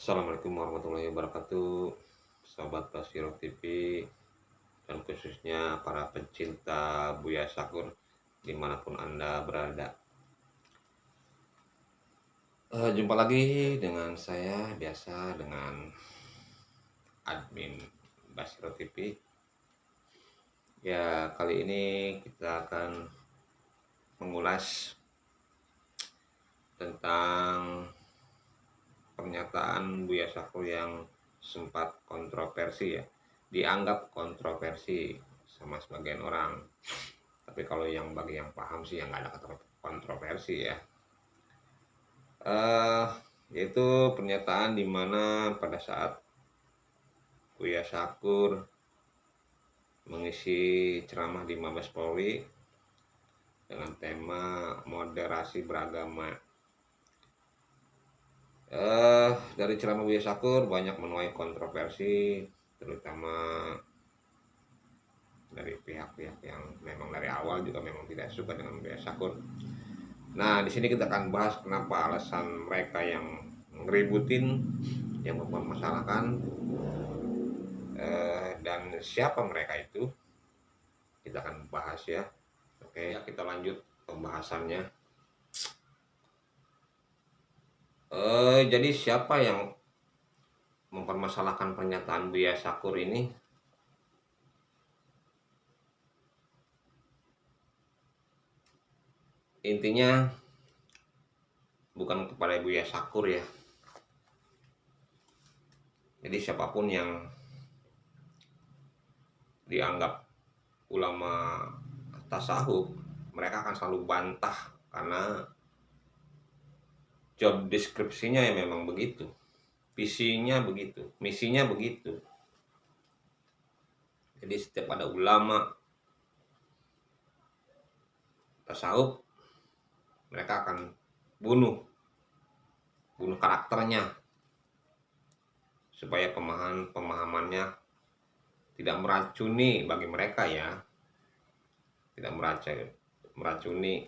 Assalamualaikum warahmatullahi wabarakatuh, Sobat Basiro TV, dan khususnya para pencinta Buya Sakur dimanapun Anda berada. Jumpa lagi dengan saya biasa dengan admin Basiro TV. Ya, kali ini kita akan mengulas tentang pernyataan Buya Sakur yang sempat kontroversi ya, dianggap kontroversi sama sebagian orang. Tapi kalau yang bagi yang paham sih yang nggak ada kontroversi ya. eh Yaitu pernyataan di mana pada saat Buya Sakur mengisi ceramah di Mabes Polri dengan tema moderasi beragama. Dari ceramah Buya Sakur banyak menuai kontroversi, terutama dari pihak-pihak yang memang dari awal juga memang tidak suka dengan Buya Sakur. Nah, di sini kita akan bahas kenapa alasan mereka yang ngeributin, yang mempermasalahkan, dan siapa mereka itu. Kita akan bahas ya. Oke, ya kita lanjut pembahasannya. Jadi siapa yang mempermasalahkan pernyataan Buya Sakur ini? Intinya bukan kepada Buya Sakur ya. Jadi siapapun yang dianggap ulama tasawuf, mereka akan selalu bantah karena job deskripsinya ya memang begitu, visinya begitu, misinya begitu. Jadi setiap ada ulama tasawuf, mereka akan bunuh karakternya supaya pemahamannya tidak meracuni bagi mereka ya, tidak meracuni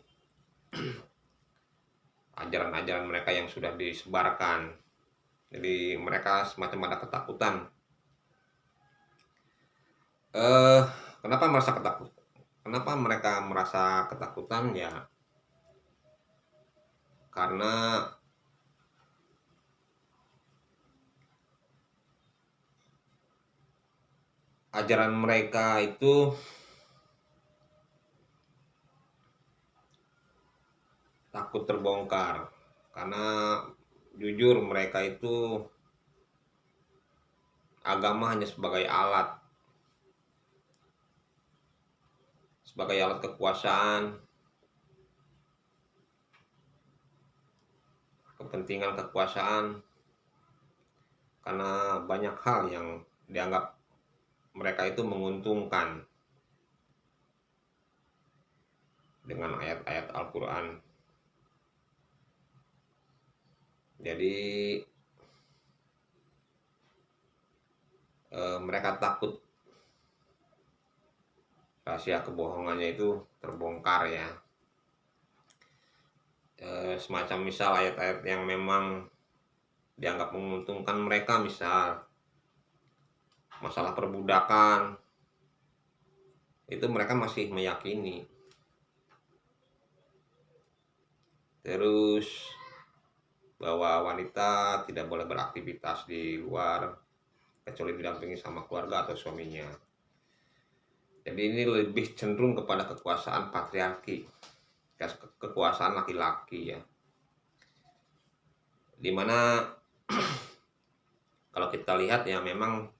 ajaran-ajaran mereka yang sudah disebarkan. Jadi mereka semacam ada ketakutan. Kenapa merasa ketakut? Kenapa mereka merasa ketakutan ya? Karena ajaran mereka itu takut terbongkar. Karena jujur mereka itu agama hanya sebagai alat kekuasaan, kepentingan kekuasaan, karena banyak hal yang dianggap mereka itu menguntungkan dengan ayat-ayat Al-Quran. Jadi mereka takut rahasia kebohongannya itu terbongkar ya. Semacam misal ayat-ayat yang memang dianggap menguntungkan mereka, misal masalah perbudakan, itu mereka masih meyakini. Terus bahwa wanita tidak boleh beraktivitas di luar kecuali didampingi sama keluarga atau suaminya. Jadi ini lebih cenderung kepada kekuasaan patriarki, kekuasaan laki-laki ya. Dimana kalau kita lihat ya memang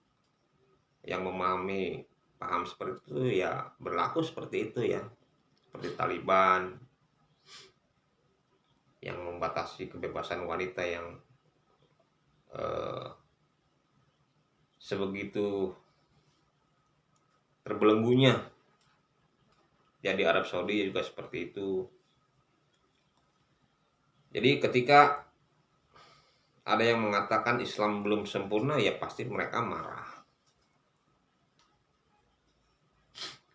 yang memahami paham seperti itu ya berlaku seperti itu ya. Seperti Taliban yang membatasi kebebasan wanita yang sebegitu terbelenggunya. Ya di Arab Saudi juga seperti itu. Jadi ketika ada yang mengatakan Islam belum sempurna, ya pasti mereka marah.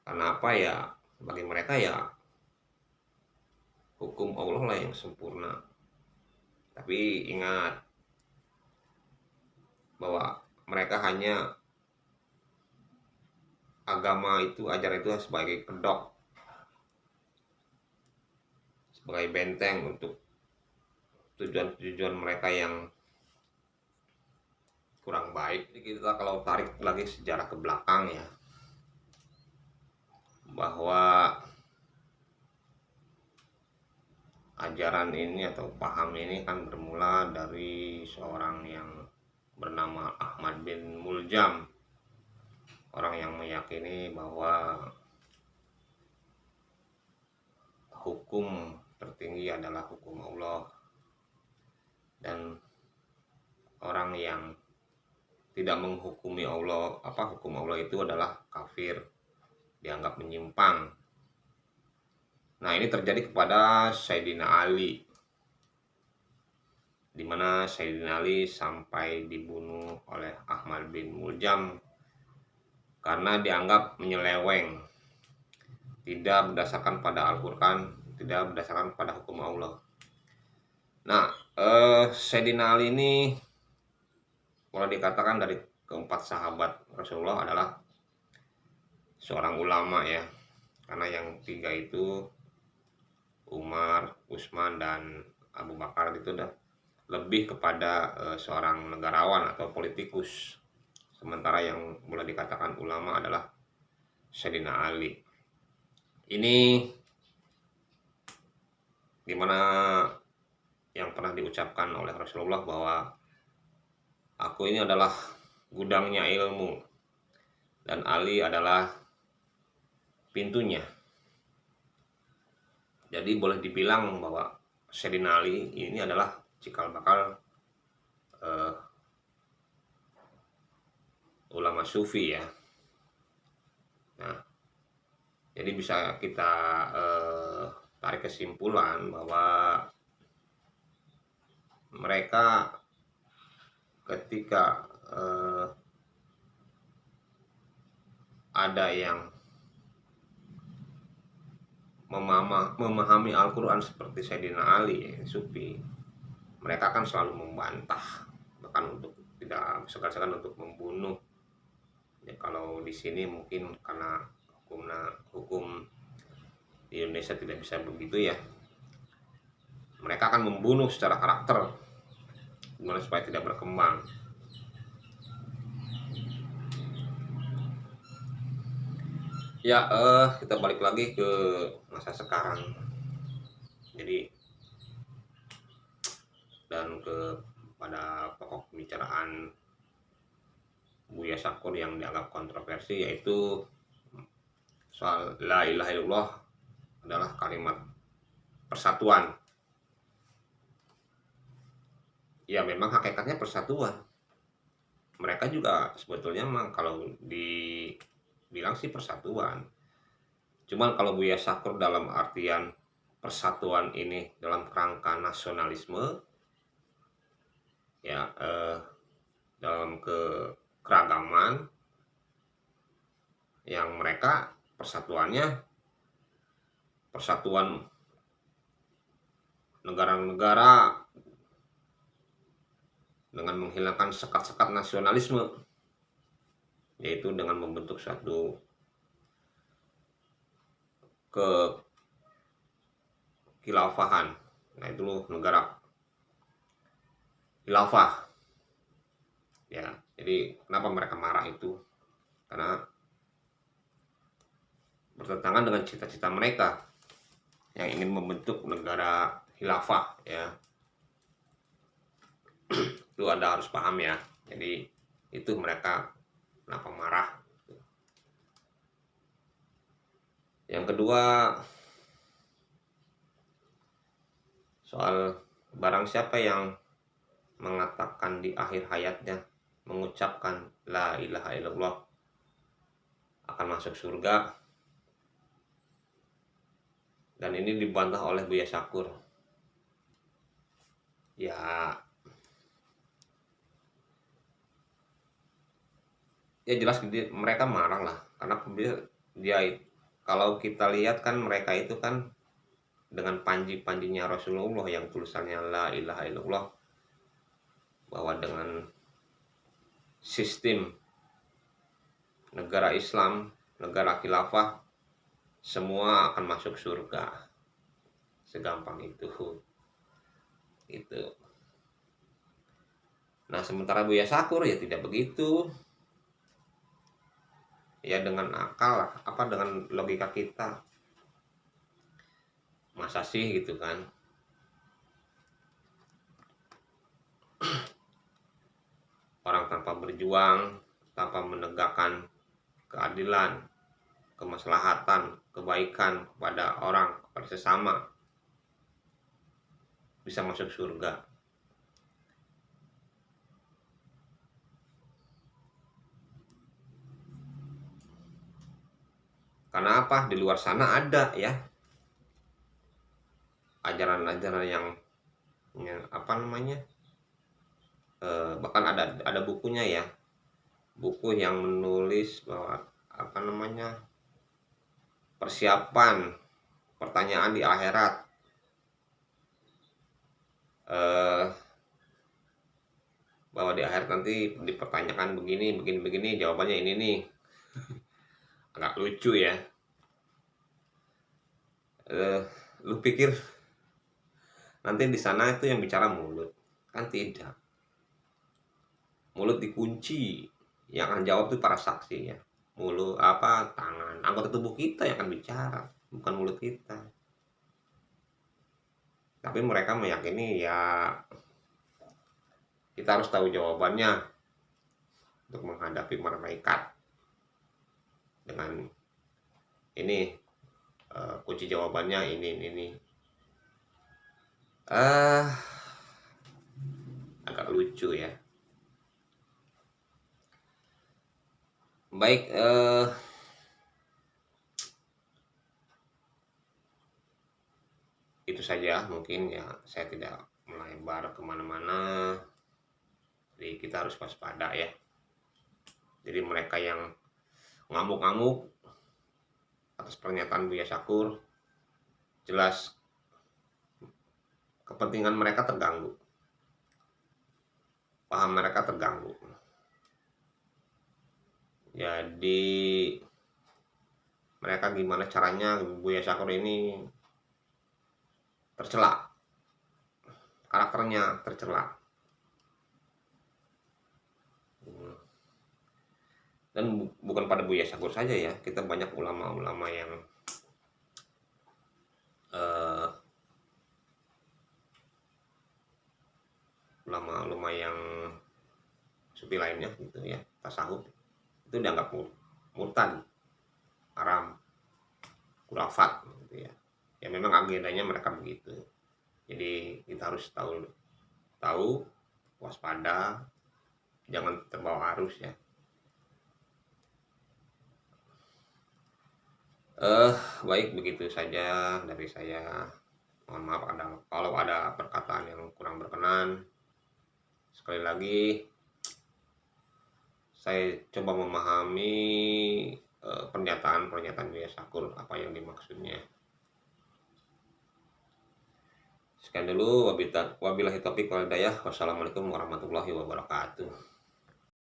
Karena apa ya? Bagi mereka ya hukum Allah lah yang sempurna. Tapi ingat, bahwa mereka hanya agama itu, ajaran itu sebagai kedok, sebagai benteng untuk tujuan-tujuan mereka yang kurang baik. Jadi kita kalau tarik lagi sejarah ke belakang ya, bahwa ajaran ini atau paham ini kan bermula dari seorang yang bernama Ahmad bin Muljam, orang yang meyakini bahwa hukum tertinggi adalah hukum Allah, dan orang yang tidak menghukumi Allah, hukum Allah itu adalah kafir, dianggap menyimpang. Nah, ini terjadi kepada Sayyidina Ali, di mana Sayyidina Ali sampai dibunuh oleh Ahmad bin Muljam karena dianggap menyeleweng, tidak berdasarkan pada Al-Quran, tidak berdasarkan pada hukum Allah. Nah, Sayyidina Ali ini boleh dikatakan dari keempat sahabat Rasulullah adalah seorang ulama ya, karena yang tiga itu Umar, Utsman, dan Abu Bakar itu udah lebih kepada seorang negarawan atau politikus. Sementara yang boleh dikatakan ulama adalah Sayyidina Ali. Ini dimana yang pernah diucapkan oleh Rasulullah bahwa aku ini adalah gudangnya ilmu dan Ali adalah pintunya. Jadi boleh dibilang bahwa Sayyidina Ali ini adalah cikal bakal ulama sufi ya. Nah, jadi bisa kita tarik kesimpulan bahwa mereka ketika ada yang memahami Al-Quran seperti Sayyidina Ali sufi, mereka akan selalu membantah, bahkan untuk tidak segan-segan untuk membunuh ya. Kalau di sini mungkin karena hukum di Indonesia tidak bisa begitu ya, mereka akan membunuh secara karakter gimana supaya tidak berkembang. Ya, kita balik lagi ke masa sekarang. Jadi dan pada pokok pembicaraan Buya Syakur yang dianggap kontroversi, yaitu soal la ilaha illallah adalah kalimat persatuan. Ya memang hakikatnya persatuan. Mereka juga sebetulnya memang kalau dibilang sih persatuan. Cuman kalau Buya Syakur dalam artian persatuan ini dalam kerangka nasionalisme ya, dalam keragaman yang mereka persatuan negara-negara dengan menghilangkan sekat-sekat nasionalisme, yaitu dengan membentuk suatu kekilafahan. Nah, itu negara khilafah ya. Jadi kenapa mereka marah itu? Karena bertentangan dengan cita-cita mereka yang ingin membentuk negara khilafah ya. Itu Anda harus paham ya. Jadi itu mereka kenapa marah. Yang kedua, soal barang siapa yang mengatakan di akhir hayatnya mengucapkan la ilaha illallah akan masuk surga, dan ini dibantah oleh Buya Syakur. Ya jelas mereka marah lah, karena dia kalau kita lihat kan mereka itu kan dengan panji-panjinya Rasulullah yang tulisannya la ilaha illallah, bahwa dengan sistem negara Islam, negara khilafah, semua akan masuk surga. Segampang itu. Itu. Nah, sementara Buya Syakur ya tidak begitu. Ya dengan akal lah, dengan logika kita. Masa sih gitu kan? Orang tanpa berjuang, tanpa menegakkan keadilan, kemaslahatan, kebaikan kepada orang, kepada sesama, bisa masuk surga. Karena apa? Di luar sana ada ya ajaran-ajaran yang bahkan ada bukunya ya, buku yang menulis bahwa persiapan pertanyaan di akhirat, bahwa di akhirat nanti dipertanyakan begini, jawabannya ini nih. Agak lucu ya. Lu pikir nanti di sana itu yang bicara mulut? Kan tidak. Mulut dikunci, yang akan jawab itu para saksi ya. Mulut tangan, anggota tubuh kita yang akan bicara, bukan mulut kita. Tapi mereka meyakini ya kita harus tahu jawabannya untuk menghadapi malaikat. Dengan ini kunci jawabannya ini. Agak lucu ya. Baik, itu saja mungkin ya, saya tidak melebar kemana-mana. Jadi kita harus waspada ya. Jadi mereka yang ngamuk-ngamuk atas pernyataan Buya Syakur, jelas kepentingan mereka terganggu, paham mereka terganggu. Jadi mereka gimana caranya Buya Syakur ini tercela, karakternya tercela. Dan bukan pada Buya Syakur saja ya, kita banyak ulama-ulama yang ulama-ulama yang sufi lainnya gitu ya, tasawuf itu dianggap murtad, haram, khurafat gitu ya. Ya memang agendanya mereka begitu. Jadi kita harus tahu, waspada, jangan terbawa arus ya. Baik, begitu saja dari saya. Mohon maaf kalau ada perkataan yang kurang berkenan. Sekali lagi, saya coba memahami pernyataan Buya Syakur, apa yang dimaksudnya. Sekian dulu, wabillahi taufiq wal hidayah. Wassalamualaikum warahmatullahi wabarakatuh.